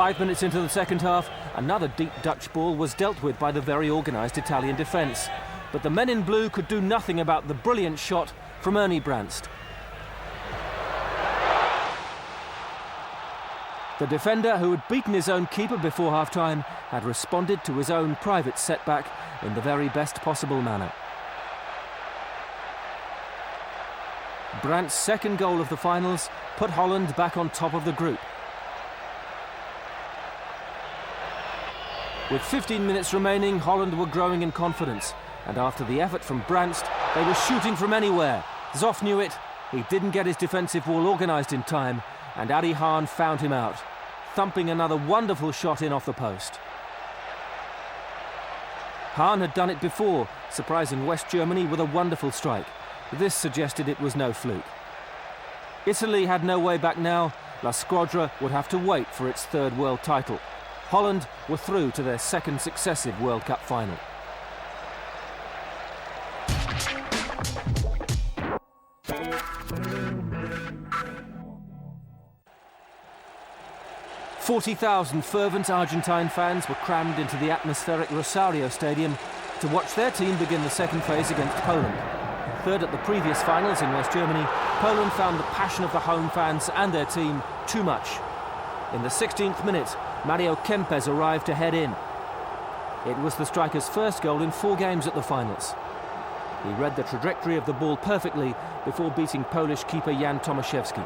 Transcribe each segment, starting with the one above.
5 minutes into the second half, another deep Dutch ball was dealt with by the very organised Italian defence. But the men in blue could do nothing about the brilliant shot from Ernie Brandst. The defender, who had beaten his own keeper before half-time, had responded to his own private setback in the very best possible manner. Brandt's second goal of the finals put Holland back on top of the group. With 15 minutes remaining, Holland were growing in confidence, and after the effort from Brandst, they were shooting from anywhere. Zoff knew it, he didn't get his defensive wall organised in time, and Adi Hahn found him out, thumping another wonderful shot in off the post. Hahn had done it before, surprising West Germany with a wonderful strike. This suggested it was no fluke. Italy had no way back now. La Squadra would have to wait for its third world title. Holland were through to their second successive World Cup final. "40,000 fervent Argentine fans were crammed into the atmospheric Rosario Stadium to watch their team begin the second phase against Poland. Third at the previous finals in West Germany, Poland found the passion of the home fans and their team too much. In the 16th minute, Mario Kempes arrived to head in. It was the striker's first goal in 4 games at the finals. He read the trajectory of the ball perfectly before beating Polish keeper Jan Tomaszewski.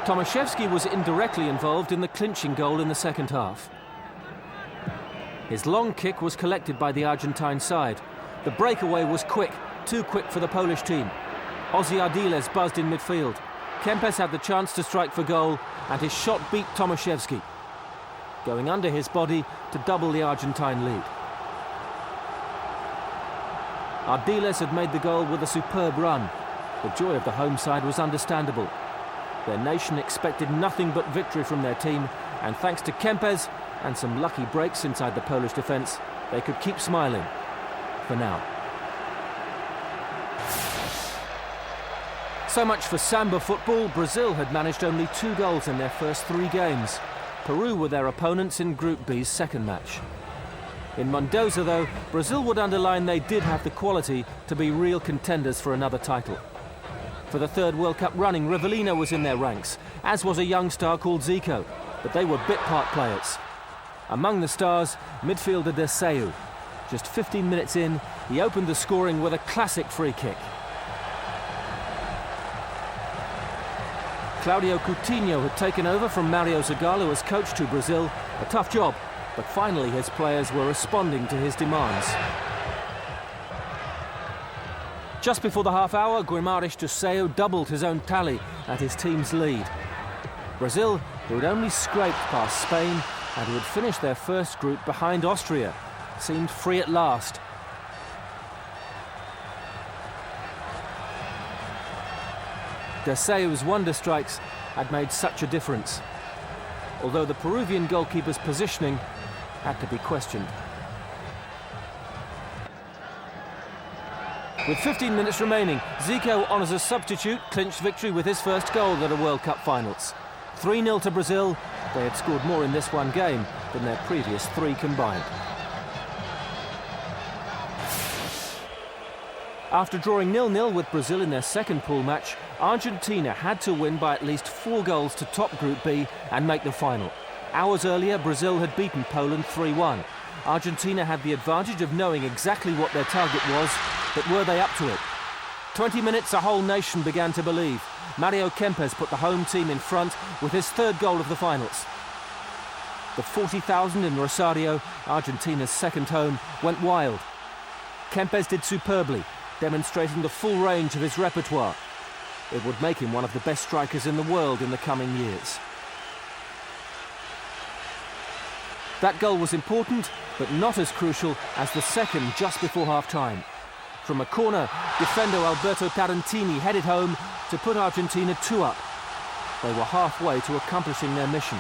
Tomaszewski was indirectly involved in the clinching goal in the second half. His long kick was collected by the Argentine side. The breakaway was quick, too quick for the Polish team. Ozzy Ardiles buzzed in midfield. Kempes had the chance to strike for goal, and his shot beat Tomaszewski, going under his body to double the Argentine lead. Ardiles had made the goal with a superb run. The joy of the home side was understandable. Their nation expected nothing but victory from their team, and thanks to Kempes and some lucky breaks inside the Polish defence, they could keep smiling, for now. So much for Samba football. Brazil had managed only 2 goals in their first 3 games. Peru were their opponents in Group B's second match. In Mendoza, though, Brazil would underline they did have the quality to be real contenders for another title. For the third World Cup running, Rivellino was in their ranks, as was a young star called Zico, but they were bit-part players. Among the stars, midfielder Deseu. Just 15 minutes in, he opened the scoring with a classic free kick. Claudio Coutinho had taken over from Mario Zagallo as coach to Brazil. A tough job, but finally his players were responding to his demands. Just before the half-hour, Guimarães Deseu doubled his own tally at his team's lead. Brazil, who had only scraped past Spain and who had finished their first group behind Austria, seemed free at last. Deseu's wonder strikes had made such a difference, although the Peruvian goalkeeper's positioning had to be questioned. With 15 minutes remaining, Zico, on as a substitute, clinched victory with his first goal at a World Cup finals. 3-0 to Brazil. They had scored more in this one game than their previous 3 combined. After drawing 0-0 with Brazil in their second pool match, Argentina had to win by at least 4 goals to top Group B and make the final. Hours earlier, Brazil had beaten Poland 3-1. Argentina had the advantage of knowing exactly what their target was, but were they up to it? 20 minutes, a whole nation began to believe. Mario Kempes put the home team in front with his 3rd goal of the finals. The 40,000 in Rosario, Argentina's second home, went wild. Kempes did superbly, demonstrating the full range of his repertoire. It would make him one of the best strikers in the world in the coming years. That goal was important, but not as crucial as the second just before half-time. From a corner, defender Alberto Tarantini headed home to put Argentina 2 up. They were halfway to accomplishing their mission.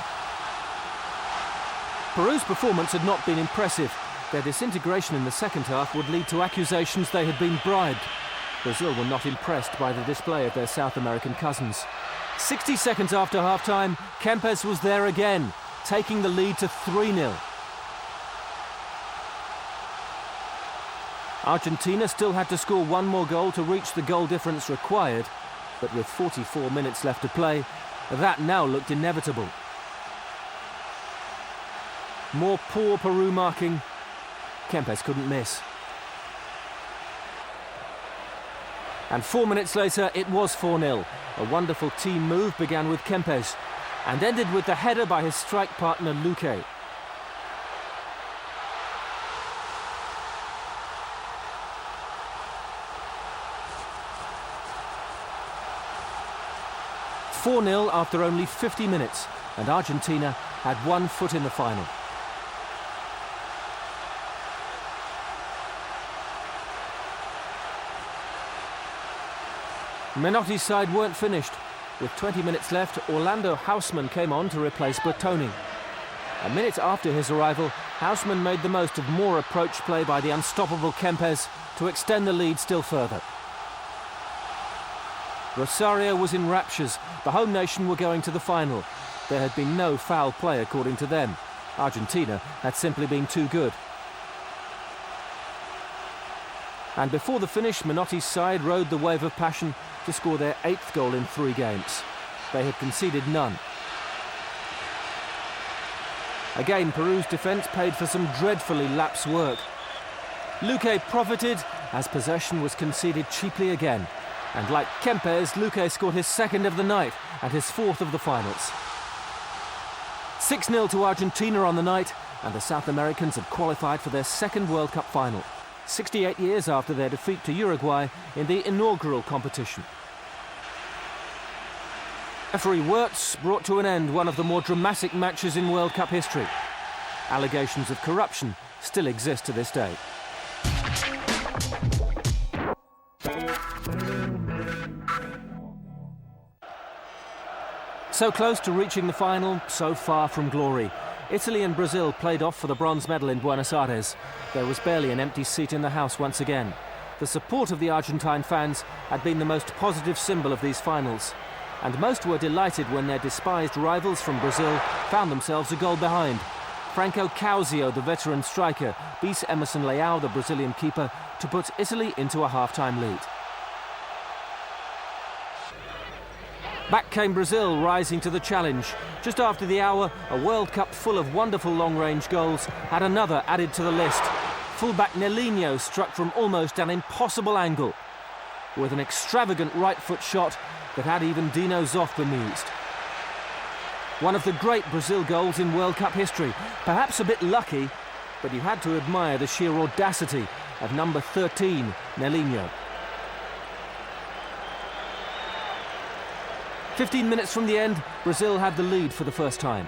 Peru's performance had not been impressive. Their disintegration in the second half would lead to accusations they had been bribed. Brazil were not impressed by the display of their South American cousins. 60 seconds after half-time, Kempes was there again, taking the lead to 3-0. Argentina still had to score one more goal to reach the goal difference required, but with 44 minutes left to play, that now looked inevitable. More poor Peru marking. Kempes couldn't miss. And 4 minutes later, it was 4-0. A wonderful team move began with Kempes and ended with the header by his strike partner Luque. "4-0 after only 50 minutes, and Argentina had 1 foot in the final. Menotti's side weren't finished. With 20 minutes left, Orlando Hausmann came on to replace Bertoni. A minute after his arrival, Hausmann made the most of more approach play by the unstoppable Kempes to extend the lead still further. Rosario was in raptures. The home nation were going to the final. There had been no foul play according to them. Argentina had simply been too good. And before the finish, Menotti's side rode the wave of passion to score their 8th goal in 3 games. They had conceded none. Again, Peru's defence paid for some dreadfully lapse work. Luque profited as possession was conceded cheaply again. And like Kempes, Luque scored his 2nd of the night and his 4th of the finals. 6-0 to Argentina on the night, and the South Americans had qualified for their 2nd World Cup final, 68 years after their defeat to Uruguay in the inaugural competition. Referee Wirtz brought to an end one of the more dramatic matches in World Cup history. Allegations of corruption still exist to this day. So close to reaching the final, so far from glory. Italy and Brazil played off for the bronze medal in Buenos Aires. There was barely an empty seat in the house once again. The support of the Argentine fans had been the most positive symbol of these finals. And most were delighted when their despised rivals from Brazil found themselves a goal behind. Franco Causio, the veteran striker, beat Emerson Leão, the Brazilian keeper, to put Italy into a half-time lead. Back came Brazil, rising to the challenge. Just after the hour, a World Cup full of wonderful long-range goals had another added to the list. Fullback Nelinho struck from almost an impossible angle, with an extravagant right-foot shot that had even Dino Zoff bemused. One of the great Brazil goals in World Cup history. Perhaps a bit lucky, but you had to admire the sheer audacity of number 13, Nelinho. 15 minutes from the end, Brazil had the lead for the first time.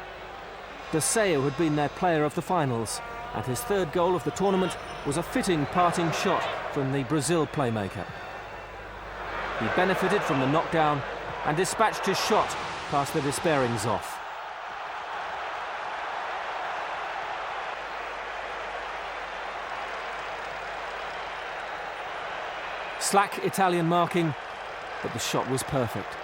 Deseo had been their player of the finals, and his 3rd goal of the tournament was a fitting parting shot from the Brazil playmaker. He benefited from the knockdown and dispatched his shot past the despairing Zoff. Slack Italian marking, but the shot was perfect.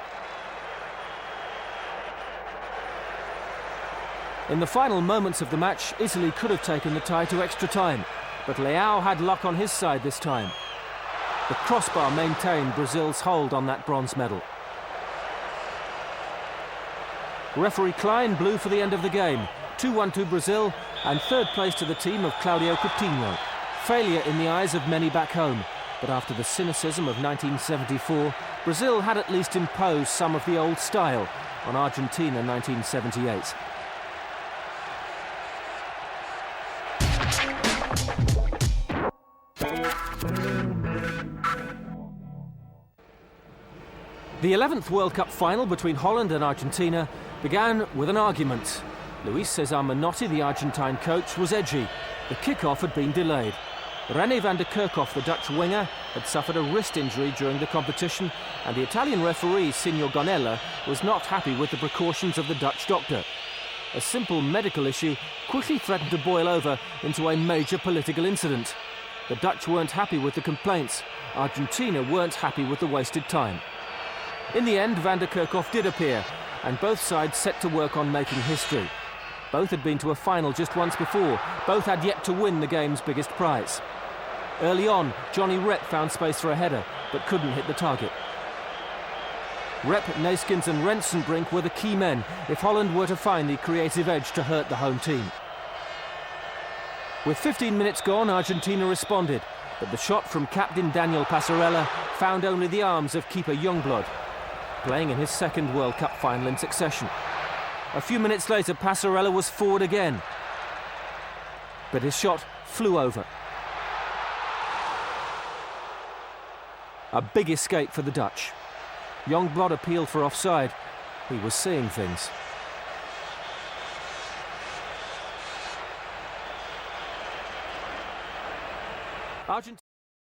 In the final moments of the match, Italy could have taken the tie to extra time, but Leão had luck on his side this time. The crossbar maintained Brazil's hold on that bronze medal. Referee Klein blew for the end of the game. 2-1 to Brazil, and 3rd place to the team of Claudio Coutinho. Failure in the eyes of many back home, but after the cynicism of 1974, Brazil had at least imposed some of the old style on Argentina 1978. The 11th World Cup final between Holland and Argentina began with an argument. Luis Cesar Menotti, the Argentine coach, was edgy. The kick-off had been delayed. René van der Kerkhoff, the Dutch winger, had suffered a wrist injury during the competition, and the Italian referee, Signor Gonella, was not happy with the precautions of the Dutch doctor. A simple medical issue quickly threatened to boil over into a major political incident. The Dutch weren't happy with the complaints, Argentina weren't happy with the wasted time. In the end, Van der Kerkhoff did appear, and both sides set to work on making history. Both had been to a final just once before. Both had yet to win the game's biggest prize. Early on, Johnny Rep found space for a header, but couldn't hit the target. Rep, Neeskens and Rensenbrink were the key men if Holland were to find the creative edge to hurt the home team. With 15 minutes gone, Argentina responded, but the shot from captain Daniel Passarella found only the arms of keeper Youngblood, playing in his second World Cup final in succession. A few minutes later, Passarella was forward again, but his shot flew over. A big escape for the Dutch. Youngblood appealed for offside. He was seeing things.